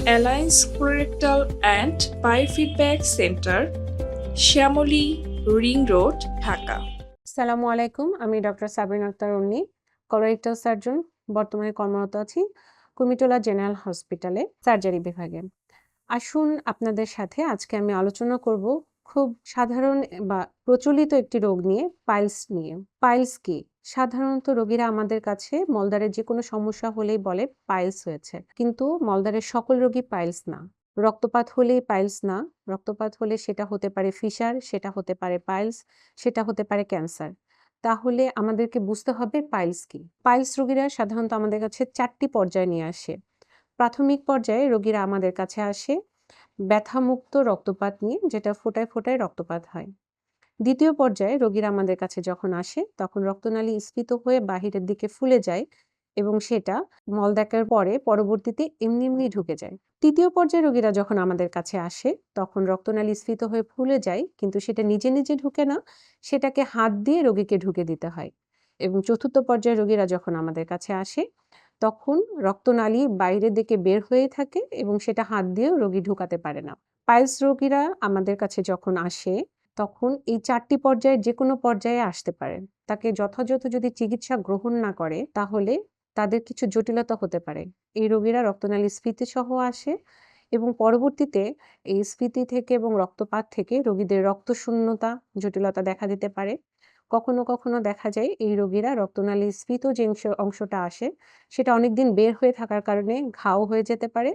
Alliance colorectal and biofeedback centre, Shyamoli, ring road, Dhaka. আসসালামু আলাইকুম, আমি doctor Sabrin Akter Unni, colorectal surgeon. বর্তমানে কর্মরত আছি কুমিটোলা জেনারেল হসপিটালে সার্জারি বিভাগে। আসুন আপনাদের সাথে আজকে আমি আলোচনা করব খুব সাধারণ বা প্রচলিত একটি রোগ নিয়ে, পাইলস নিয়ে। পাইলস কি? সাধারণত রোগীরা আমাদের কাছে মলদ্বারের যে কোনো সমস্যা হলেই বলে পাইলস হয়েছে, কিন্তু মলদ্বারের সকল রোগী পাইলস না। রক্তপাত হলেই পাইলস না, রক্তপাত হলে সেটা হতে পারে ফিশার, সেটা হতে পারে পাইলস, সেটা হতে পারে ক্যান্সার। তাহলে আমাদেরকে বুঝতে হবে পাইলস কি। পাইলস রোগীরা সাধারণত আমাদের কাছে 4টি পর্যায়ে নিয়ে আসে। প্রাথমিক পর্যায়ে রোগীরা আমাদের কাছে আসে ব্যথামুক্ত রক্তপাত নিয়ে, যেটা ফোঁটায় ফোঁটায় রক্তপাত হয়। দ্বিতীয় পর্যায়ে রোগীরা আমাদের কাছে যখন আসে তখন রক্তনালী স্ফীত হয়ে বাহিরের দিকে ফুলে যায় এবং সেটা মলত্যাগের পরে পরবর্তীতে এমনি এমনি ঢুকে যায়। তৃতীয় পর্যায়ে রোগীরা যখন আমাদের কাছে আসে তখন রক্তনালী স্ফীত হয়ে ফুলে যায়, কিন্তু সেটা নিজে নিজে ঢুকে না, সেটাকে হাত দিয়ে রোগীকে ঢুকে দিতে হয়। এবং চতুর্থ পর্যায়ে রোগীরা যখন আমাদের কাছে আসে তখন রক্তনালী বাইরের দিকে বের হয়ে থাকে এবং সেটা হাত দিয়েও রোগী ঢুকাতে পারে না। পাইলস রোগীরা আমাদের কাছে যখন আসে তখন এই 4টি পর্যায়ে যে কোনো পর্যায়ে আসতে পারে। তাকে যথাযথ যদি চিকিৎসা গ্রহণ না করে তাহলে তাদের কিছু জটিলতা হতে পারে। এই রোগীরা রক্তনালী স্ফীতি সহ আসে এবং পরবর্তীতে এই স্ফীতি থেকে এবং রক্তপাত থেকে রোগীদের রক্তশূন্যতা জটিলতা দেখা দিতে পারে। কখনো কখনো দেখা যায় এই রোগীরা রক্তনালী স্ফীত যে অংশটা আসে সেটা অনেকদিন বের হয়ে থাকার কারণে ঘাও হয়ে যেতে পারে,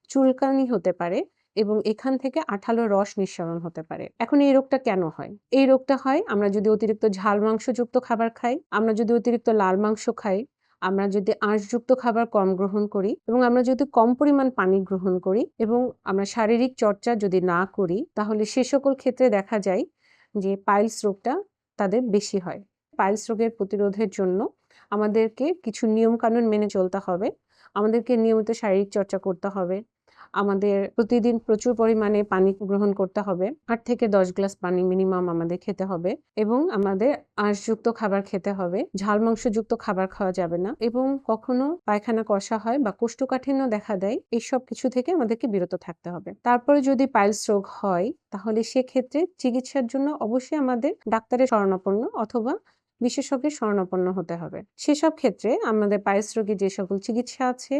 চুলকানি হতে পারে এবং এখান থেকে আঠালো রস নিঃসরণ হতে পারে। এখন এই রোগটা কেন হয়? এই রোগটা হয় আমরা যদি অতিরিক্ত ঝাল মাংসযুক্ত খাবার খাই, আমরা যদি অতিরিক্ত লাল মাংস খাই, আমরা যদি আঁশযুক্ত খাবার কম গ্রহণ করি এবং আমরা যদি কম পরিমাণ পানি গ্রহণ করি এবং আমরা শারীরিক চর্চা যদি না করি, তাহলে সে সকল ক্ষেত্রে দেখা যায় যে পাইলস রোগটা তাদের বেশি হয়। পাইলস রোগের প্রতিরোধের জন্য আমাদেরকে কিছু নিয়মকানুন মেনে চলতে হবে। আমাদেরকে নিয়মিত শারীরিক চর্চা করতে হবে। আমাদের প্রতিদিন প্রচুর পরিমাণে পানি গ্রহণ করতে হবে। 8 থেকে 10 গ্লাস পানি মিনিমাম আমাদের খেতে হবে এবং আমাদের আঁশযুক্ত খাবার খেতে হবে। ঝাল মাংসযুক্ত খাবার খাওয়া যাবে না এবং কখনো পায়খানা কষা হয় বা কোষ্ঠকাঠিন্য দেখা দেয়, এইসব কিছু থেকে আমাদেরকে বিরত থাকতে হবে। তারপরে যদি পাইলস রোগ হয় তাহলে সেক্ষেত্রে চিকিৎসার জন্য অবশ্যই আমাদের ডাক্তারের শরণাপন্ন অথবা বিশেষজ্ঞের শরণাপন্ন হতে হবে। সেসব ক্ষেত্রে আমাদের পাইলস রোগীর যে সকল চিকিৎসা আছে,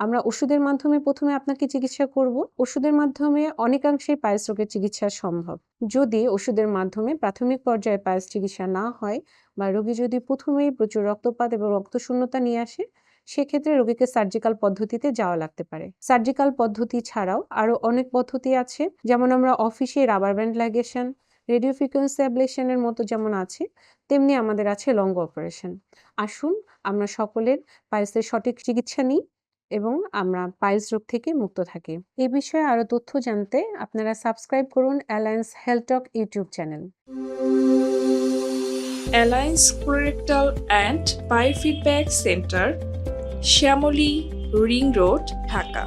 আমরা ওষুধের মাধ্যমে প্রথমে আপনাকে চিকিৎসা করব। ওষুধের মাধ্যমে অনেকাংশেই পাইলস রোগের চিকিৎসা সম্ভব। যদি ওষুধের মাধ্যমে প্রাথমিক পর্যায়ে পাইলস চিকিৎসা না হয় বা রোগী যদি প্রথমেই প্রচুর রক্তপাত এবং রক্তশূন্যতা নিয়ে আসে, সেক্ষেত্রে রোগীকে সার্জিক্যাল পদ্ধতিতে যাওয়া লাগতে পারে। সার্জিক্যাল পদ্ধতি ছাড়াও আরো অনেক পদ্ধতি আছে, যেমন আমরা অফিসে rubber band ligation, radio frequency অ্যাবলেশনের মতো যেমন আছে, তেমনি আমাদের আছে লং অপারেশন। আসুন আমরা সকলের পাইলসের সঠিক চিকিৎসা নিই এবং আমরা পাইলস রোগ থেকে মুক্ত থাকি। এই বিষয়ে আরো তথ্য জানতে আপনারা সাবস্ক্রাইব করুন alliance health talk YouTube channel. Alliance colorectal and biofeedback centre, Shyamoli, ring road, Dhaka.